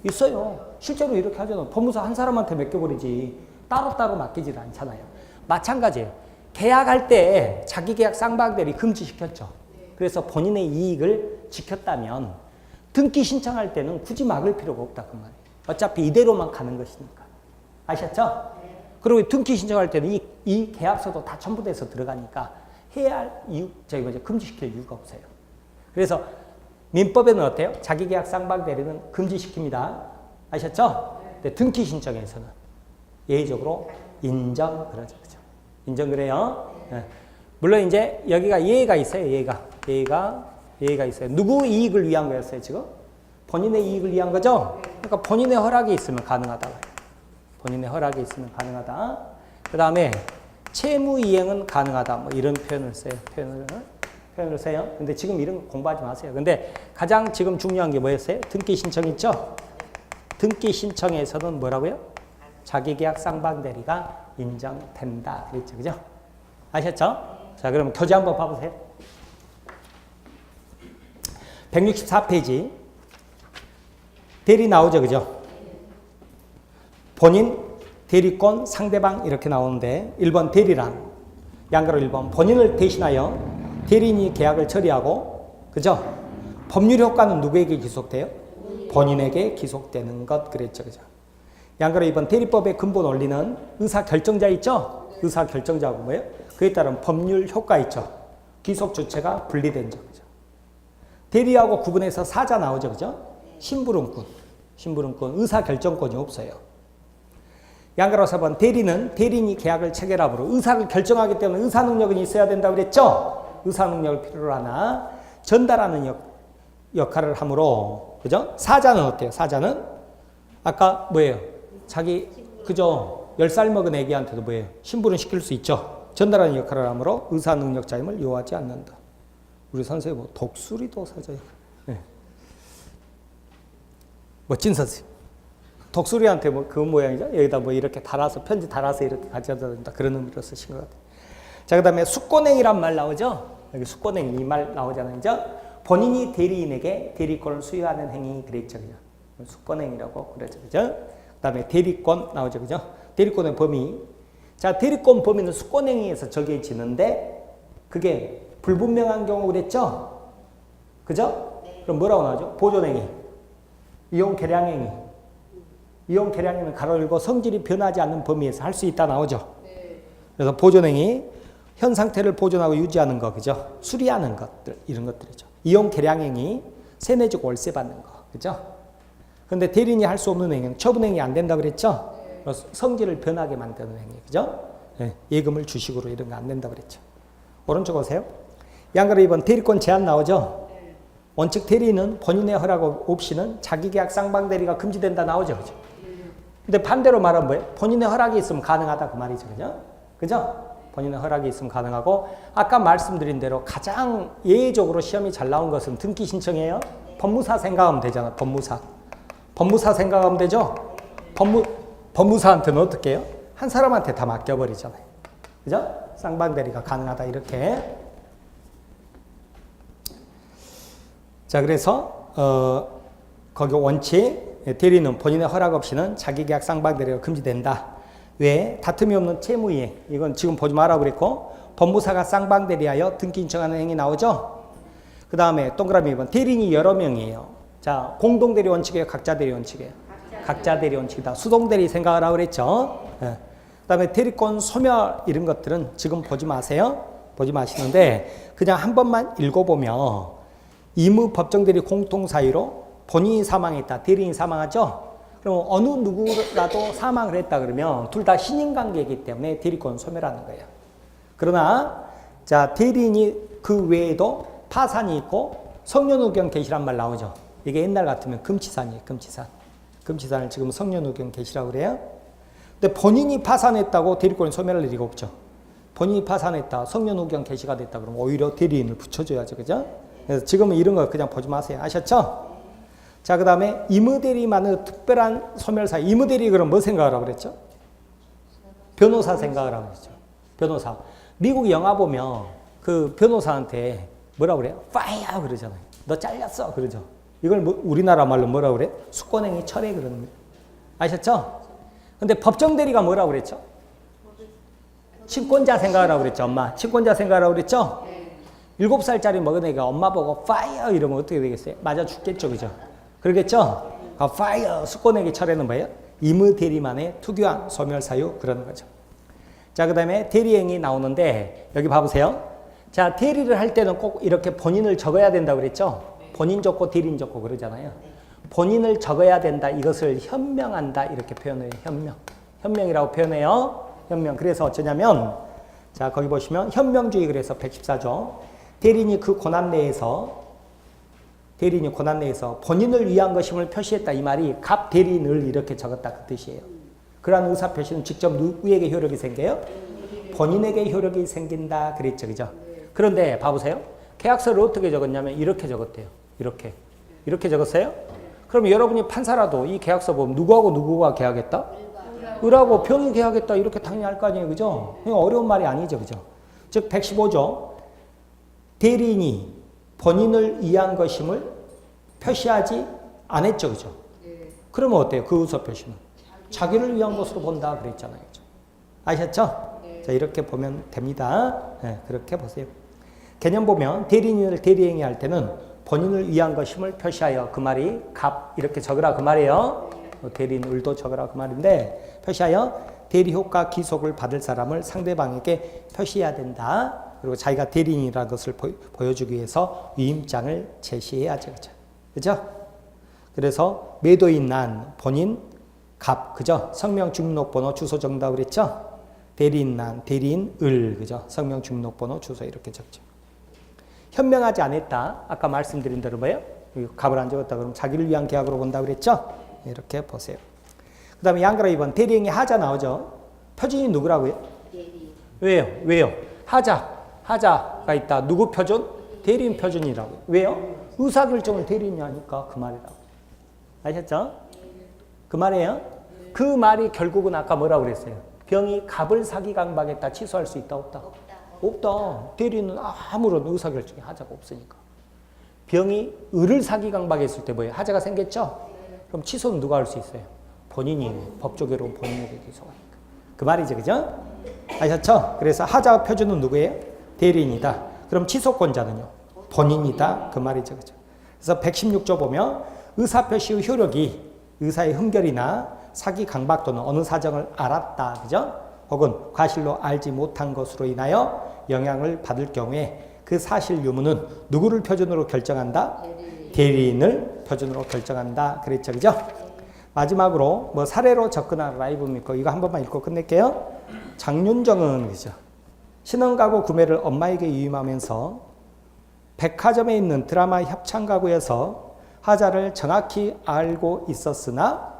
있어요. 실제로 이렇게 하잖아요. 법무사 한 사람한테 맡겨버리지 따로따로 맡기질 않잖아요. 마찬가지예요. 계약할 때 자기 계약 쌍방대리 금지시켰죠. 그래서 본인의 이익을 지켰다면 등기 신청할 때는 굳이 막을 필요가 없다 그 말이에요. 어차피 이대로만 가는 것이니까. 아셨죠? 그리고 등기 신청할 때는 이 계약서도 다 첨부돼서 들어가니까 해야 할 이유, 금지시킬 이유가 없어요. 그래서 민법에는 어때요? 자기 계약 쌍방대리는 금지시킵니다. 아셨죠? 근데 등기 신청에서는 예외적으로 인정 그러죠. 그죠? 인정 그래요? 네. 물론 이제 여기가 예외가 있어요. 예외가 있어요. 누구 이익을 위한 거였어요, 지금? 본인의 이익을 위한 거죠? 그러니까 본인의 허락이 있으면 가능하다. 본인의 허락이 있으면 가능하다. 그 다음에 채무 이행은 가능하다. 뭐 이런 표현을 써요. 표현을 써요. 근데 지금 이런 거 공부하지 마세요. 근데 가장 지금 중요한 게 뭐였어요? 등기 신청 있죠? 등기 신청에서는 뭐라고요? 자기계약 쌍방대리가 인정된다. 그랬죠, 그죠? 아셨죠? 자, 그럼 교재 한번 봐보세요. 164페이지. 대리 나오죠, 그죠? 본인, 대리권, 상대방 이렇게 나오는데 1번 대리란 양가로 1번 본인을 대신하여 대리인이 계약을 처리하고 그죠? 법률 효과는 누구에게 기속돼요? 본인에게 기속되는 것 그랬죠, 그죠? 양가로 2번 대리법의 근본 원리는 의사결정자 있죠? 의사결정자하고 뭐예요? 그에 따른 법률 효과 있죠? 기속 주체가 분리된 점. 그죠? 대리하고 구분해서 사자 나오죠, 그죠? 심부름꾼, 의사결정권이 없어요. 양가로 4번 대리는 대리인이 계약을 체결함으로 의사를 결정하기 때문에 의사능력은 있어야 된다고 그랬죠? 의사능력을 필요로 하나 전달하는 역할을 하므로 그죠? 사자는 어때요? 사자는 아까 뭐예요? 자기 그죠? 10살 먹은 애기한테도 뭐예요? 심부름 시킬 수 있죠? 전달하는 역할을 하므로 의사능력자임을 요하지 않는다. 우리 선생님 뭐 독수리도 사자예요. 네. 멋진 선생님. 독수리한테 뭐 그 모양이죠? 여기다 뭐 이렇게 달아서 편지 달아서 이렇게 가져다 준다. 그런 의미로 쓰신 것 같아요. 자, 그다음에 숙권행위란 말 나오죠? 여기 숙권행위 이 말 나오잖아요. 그죠? 본인이 대리인에게 대리권을 수여하는 행위 그랬죠. 그죠? 숙권행위라고 그러죠. 그죠? 그다음에 대리권 나오죠. 그죠? 대리권의 범위. 자, 대리권 범위는 숙권행위에서 정해지는데 그게 불분명한 경우 그랬죠? 그죠? 그럼 뭐라고 나오죠? 보존행위, 이용 계량행위. 이용 계량행위는 가로 열고 성질이 변하지 않는 범위에서 할 수 있다 나오죠. 그래서 보존행위, 현 상태를 보존하고 유지하는 거, 그죠? 수리하는 것들 이런 것들이죠. 이용 계량행위, 세내주고 월세 받는 거, 그죠? 근데 대리인이 할 수 없는 행위는 처분행위 안 된다 그랬죠? 성질을 변하게 만드는 행위, 그죠? 네, 예금을 주식으로 이런 거 안 된다 그랬죠. 오른쪽 오세요. 양가로 2번 대리권 제한 나오죠? 원칙 대리인은 본인의 허락 없이는 자기계약 쌍방대리가 금지된다 나오죠, 그죠? 근데 반대로 말하면 뭐예요? 본인의 허락이 있으면 가능하다 그 말이죠, 그죠? 그죠? 본인의 허락이 있으면 가능하고 아까 말씀드린 대로 가장 예외적으로 시험이 잘 나온 것은 등기 신청이에요. 법무사 생각하면 되잖아, 법무사 생각하면 되죠? 법무사한테는 어떻게 해요? 한 사람한테 다 맡겨버리잖아요. 그죠? 쌍방대리가 가능하다 이렇게. 자, 그래서 거기 원칙 대리는 본인의 허락 없이는 자기계약 쌍방대리가 금지된다. 왜? 다툼이 없는 채무이행. 이건 지금 보지 마라 그랬고 법무사가 쌍방대리하여 등기 인정하는 행위 나오죠. 그 다음에 동그라미 2번 대리인이 여러 명이에요. 자, 공동대리 원칙이에요, 각자 대리 원칙이에요. 각자 대리 원칙이다. 수동대리 생각을 하고 그랬죠. 예. 그 다음에 대리권 소멸 이런 것들은 지금 보지 마세요. 보지 마시는데 그냥 한 번만 읽어보면 임의 법정대리 공통사유로 본인이 사망했다. 대리인이 사망하죠. 그럼 어느 누구라도 사망을 했다 그러면 둘 다 신인관계이기 때문에 대리권 소멸하는 거예요. 그러나 자 대리인이 그 외에도 파산이 있고 성년후경 개시란 말 나오죠. 이게 옛날 같으면 금치산이에요. 금치산. 금치산을 지금 성년후경 개시라고 그래요. 근데 본인이 파산했다고 대리권이 소멸할 일이 없죠. 본인이 파산했다. 성년후경 개시가 됐다. 그러면 오히려 대리인을 붙여줘야죠. 그죠? 그래서 지금은 이런 거 그냥 보지 마세요. 아셨죠? 자, 그 다음에 임의대리만의 특별한 소멸사유. 임의대리 그럼 뭐 생각하라고 그랬죠? 변호사 생각을 하고 있죠. 변호사. 미국 영화 보면 그 변호사한테 뭐라고 그래요? 파이어 그러잖아요. 너 잘렸어 그러죠. 이걸 뭐 우리나라 말로 뭐라고 그래? 수권행위 철회 그러는 거예요. 아셨죠? 근데 법정대리가 뭐라고 그랬죠? 친권자 생각하라고 그랬죠. 엄마. 친권자 생각하라고 그랬죠? 7살짜리 먹은 애가 엄마 보고 파이어 이러면 어떻게 되겠어요? 맞아 죽겠죠. 그죠? 그러겠죠? 파이어 수권행위 철회는 뭐예요? 임의대리만의 특유한 소멸사유 그러는 거죠. 자, 그 다음에 대리행위 나오는데 여기 봐보세요. 자, 대리를 할 때는 꼭 이렇게 본인을 적어야 된다고 그랬죠? 본인 적고 대리인 적고 그러잖아요. 본인을 적어야 된다. 이것을 현명한다. 이렇게 표현해요. 현명. 현명이라고 표현해요. 현명. 그래서 어쩌냐면 자, 거기 보시면 현명주의 그래서 114조. 대리인이 그 고난 내에서 본인을 위한 것임을 표시했다. 이 말이 갑 대리인을 이렇게 적었다. 그 뜻이에요. 그러한 의사표시는 직접 누구에게 효력이 생겨요? 본인에게 효력이 생긴다. 그랬죠. 그죠? 그런데 봐보세요. 계약서를 어떻게 적었냐면 이렇게 적었대요. 이렇게 적었어요? 그럼 여러분이 판사라도 이 계약서 보면 누구하고 누구가 계약했다? 을하고 병이 계약했다. 이렇게 당연히 할 거 아니에요. 그죠? 어려운 말이 아니죠. 그죠? 즉 115조. 대리인이 본인을 위한 것임을 표시하지 않았죠. 그죠? 그러면 어때요? 그 의사표시는? 자기를 위한 것으로 본다. 그랬잖아요. 그죠? 아셨죠? 자, 이렇게 보면 됩니다. 네, 그렇게 보세요. 개념 보면 대리인을 대리행위 할 때는 본인을 위한 것임을 표시하여 그 말이 갑 이렇게 적으라 그 말이에요. 대리인 을도 적으라 그 말인데 표시하여 대리효과 기속을 받을 사람을 상대방에게 표시해야 된다. 그리고 자기가 대리인이라는 것을 보여주기 위해서 위임장을 제시해야죠. 그죠? 그래서 매도인 난 본인 갑 그죠? 성명 주민등록번호 주소 적는다 그랬죠? 대리인 난 대리인 을 그죠? 성명 주민등록번호 주소 이렇게 적죠. 현명하지 않았다. 아까 말씀드린 대로 뭐예요? 갑을 안 적었다 그러면 자기를 위한 계약으로 본다 그랬죠? 이렇게 보세요. 그 다음에 양가로 2번 대리행위 하자 나오죠? 표준이 누구라고요? 왜요? 하자가 있다. 누구 표준? 대리인 표준이라고. 왜요? 의사결정을 대리인이 하니까 그 말이라고. 아셨죠? 그 말이에요? 그 말이 결국은 아까 뭐라고 그랬어요? 병이 갑을 사기강박했다. 취소할 수 있다 없다? 없다. 대리인은 아무런 의사결정이 하자가 없으니까. 병이 을을 사기강박했을 때 뭐예요? 하자가 생겼죠? 그럼 취소는 누가 할 수 있어요? 본인이 법조계로 본인에게 기소하니까. 그 말이죠. 그죠? 아셨죠? 그래서 하자 표준은 누구예요? 대리인이다. 그럼 취소권자는요? 본인이다. 그 말이죠. 그죠? 그래서 116조 보면 의사표시의 효력이 의사의 흠결이나 사기 강박 또는 어느 사정을 알았다. 그죠? 혹은 과실로 알지 못한 것으로 인하여 영향을 받을 경우에 그 사실 유무는 누구를 표준으로 결정한다? 대리인을 표준으로 결정한다. 그랬죠. 그죠? 마지막으로 뭐 사례로 접근하라 이거 한 번만 읽고 끝낼게요. 장윤정은 그죠? 신혼가구 구매를 엄마에게 유임하면서 백화점에 있는 드라마 협찬가구에서 하자를 정확히 알고 있었으나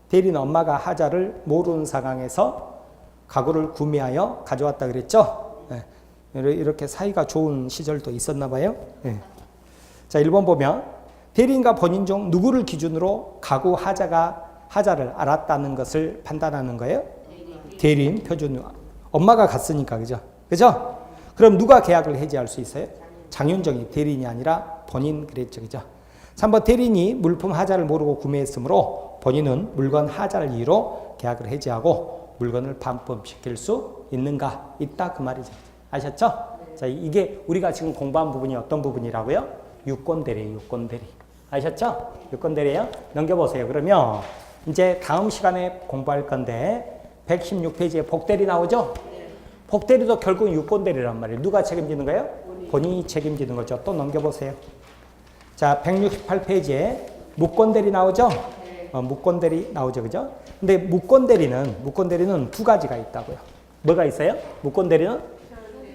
대리는 엄마가 하자를 모르는 상황에서 가구를 구매하여 가져왔다 그랬죠. 네. 이렇게 사이가 좋은 시절도 있었나 봐요. 네. 자, 1번 보면 대리인과 본인 중 누구를 기준으로 가구 하자를 알았다는 것을 판단하는 거예요? 대리인, 표준. 엄마가 갔으니까, 그죠? 그죠? 그럼 누가 계약을 해지할 수 있어요? 장윤정이, 대리인이 아니라 본인 그랬죠, 그죠? 3번 대리인이 물품 하자를 모르고 구매했으므로 본인은 물건 하자를 이유로 계약을 해지하고 물건을 반품시킬 수 있는가? 있다 그 말이죠. 아셨죠? 자, 이게 우리가 지금 공부한 부분이 어떤 부분이라고요? 유권대리, 유권대리. 아셨죠? 유권대리예요. 넘겨보세요. 그러면 이제 다음 시간에 공부할 건데 116페이지에 복대리 나오죠? 복대리도 결국 유권대리란 말이에요. 누가 책임지는 거예요? 본인이 책임지는 거죠. 또 넘겨보세요. 자, 168페이지에 무권대리 나오죠? 무권대리 나오죠, 그죠? 근데 무권대리는 두 가지가 있다고요. 뭐가 있어요? 무권대리는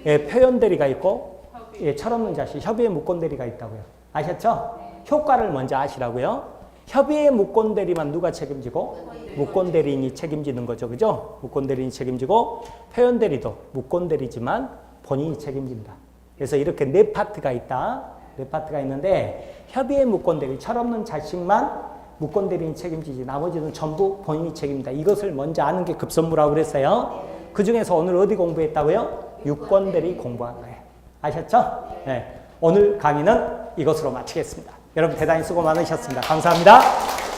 예, 표현대리가 있고 예, 철없는 자식, 협의의 무권대리가 있다고요. 아셨죠? 효과를 먼저 아시라고요. 협의의 무권대리만 누가 책임지고? 무권대리인이 책임지는 거죠, 그죠? 무권대리인이 책임지고 표현대리도 무권대리지만 본인이 책임진다. 그래서 이렇게 네 파트가 있다. 네 파트가 있는데 협의의 무권대리, 철없는 자식만 무권대리인이 책임지지 나머지는 전부 본인이 책임진다. 이것을 먼저 아는 게 급선무라고 그랬어요. 그 중에서 오늘 어디 공부했다고요? 유권대리 공부한 거예요. 아셨죠? 네. 오늘 강의는 이것으로 마치겠습니다. 여러분 대단히 수고 많으셨습니다. 감사합니다.